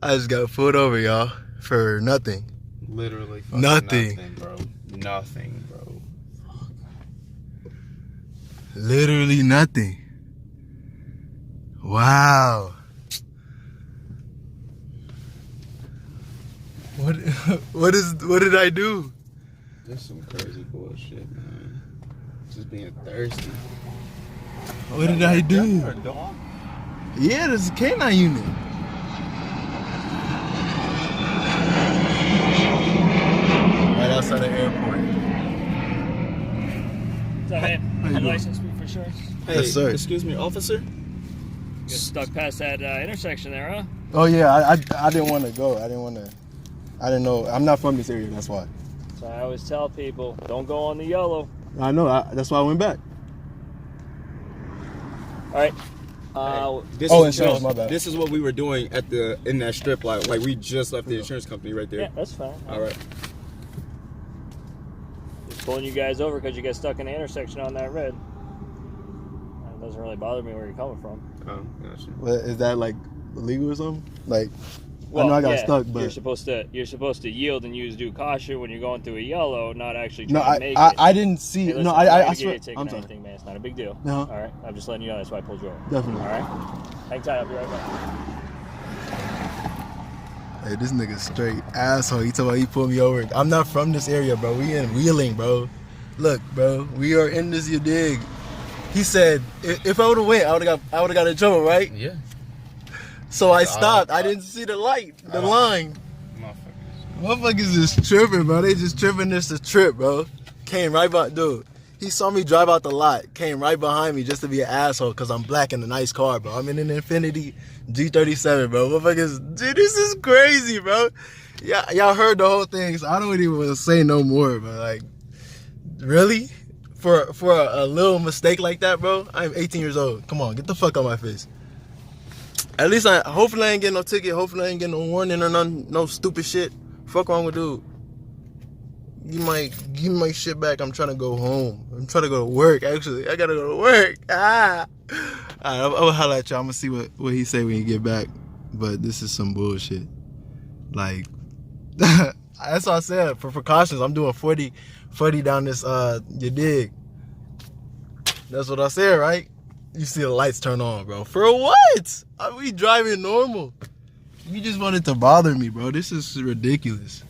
I just got pulled over, y'all, for nothing. Literally nothing, bro. Nothing, bro. Literally nothing. Wow. What did I do? That's some crazy bullshit, man. Just being thirsty. What did I do? A dog? Yeah, there's a canine unit. Right outside the airport. What's up, man? How you doing? License plate for sure. Hey, Yes, sir. Excuse me, officer? You got stuck past that intersection there, huh? Oh yeah, I didn't want to go. I didn't know. I'm not from this area. That's why. So I always tell people, don't go on the yellow. I know. That's why I went back. All right. Insurance. My bad. This is what we were doing in that strip, like we just left the insurance company right there. Yeah, that's fine. All right. Just pulling you guys over because you got stuck in the intersection on that red. It doesn't really bother me where you're coming from. Oh, gotcha. Well, is that like illegal or something? Like, Well, I know I got yeah, stuck, but you're supposed to yield and use due caution when you're going through a yellow, not actually no, trying to make it. I didn't see. Hey, No, listen, I'm not I gonna swear. get you a I'm ticket or sorry. anything, man. It's not a big deal. No. All right. I'm just letting you know that's why I pulled you over. Definitely. All right. Hang tight. I'll be right back. Hey, this nigga straight asshole. He told me he pulled me over. I'm not from this area, bro. We in Wheeling, bro. Look, bro, we are in this. You dig? He said if I would have went, I would have got in trouble, right? Yeah. So I stopped. I didn't see the light, the line. Motherfuckers is tripping, bro. They just tripping this to trip, bro. Came right by, dude. He saw me drive out the lot. Came right behind me just to be an asshole because I'm black in a nice car, bro. I'm in an Infiniti G37, bro. Motherfuckers, dude, this is crazy, bro. Yeah, y'all heard the whole thing, so I don't even want to say no more, but like, really? For a little mistake like that, bro? I'm 18 years old. Come on, get the fuck out my face. At least hopefully I ain't getting no ticket. Hopefully I ain't getting no warning or no stupid shit. Fuck wrong with dude. Give me my shit back. I'm trying to go home. I'm trying to go to work, actually. I gotta go to work. Alright, I'll holler at y'all. I'm gonna see what he say when he get back. But this is some bullshit. Like, that's what I said. For precautions, I'm doing 40 down this, you dig? That's what I said, right? You see the lights turn on, bro. For what? Are we driving normal? You just wanted to bother me, bro. This is ridiculous.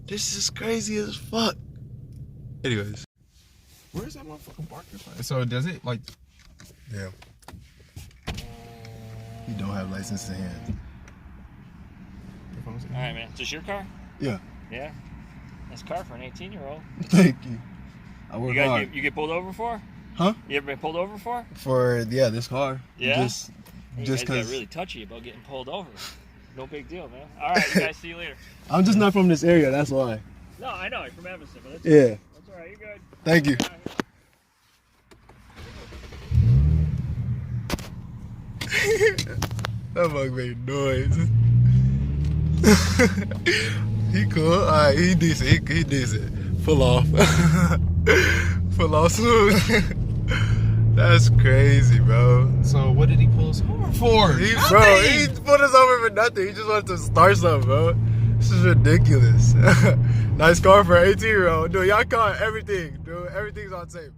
This is crazy as fuck. Anyways. Where's that motherfucking parking spot? So does it like? Yeah. You don't have license in hand. All right, man. Is this your car? Yeah. Yeah. Nice car for an 18-year-old. Thank you. I work hard. You get pulled over for? Huh? You ever been pulled over for? For this car. Yeah. Just You guys got cause really touchy about getting pulled over. No big deal, man. All right, you guys. See you later. I'm just not from this area. That's why. No, I know. You're from Evanston, but that's Yeah. That's all right. You're good. Thank you. That fuck made noise. He cool. Alright, he decent. He decent. Full off. Full off smooth. That's crazy, bro. So what did he pull us over for? He put us over for nothing. He just wanted to start something, bro. This is ridiculous. Nice car for an 18-year-old. Dude, y'all caught everything. Dude, everything's on tape.